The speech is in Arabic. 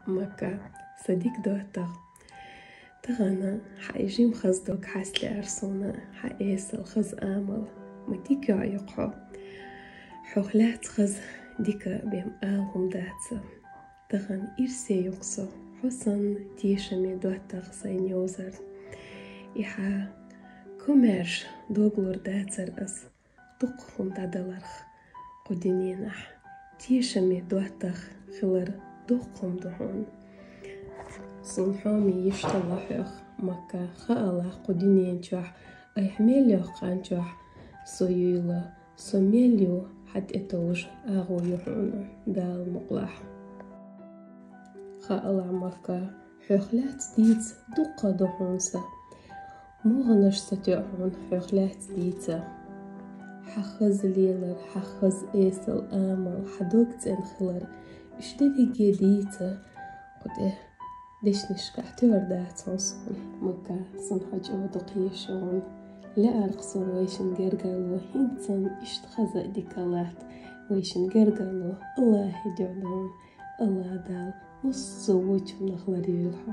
مكة صديق دوتا تغنى حايجيم خزدوك حاسلي أرسونا حايس الخز آمل مديك يعيقها حوخلات خز ديكا بهم آهم داتسا تغن إرسي يقصو حسن تيشمي دوتا خزين يوزر إحا كوميرش دوغلور داتسر أس دقهم دادلرخ قدينينح تيشمي دوتخ خلر دقهم دهون صنحومي يشتلحيخ مكا خالا قدينين تشوح أيحميليو قانتشوح سويلا سوميليو حد إتوش آغو يحون دال مقلح خالا مكا حوخلات ديت دقا دهونسا موغنش ستيعون حوخلات ديتا حخز ليلر حخز إيسل آمل حدوكت انخلر اشتدي جديتا قد ديش نشكح توردات صنصون مكا صنحج ودقيشون لا أرقصون ويشن قرقلو هنتن اشتخزق ديكالات ويشن قرقلو الله يدعون الله دال وصو وجه نخلر يلحو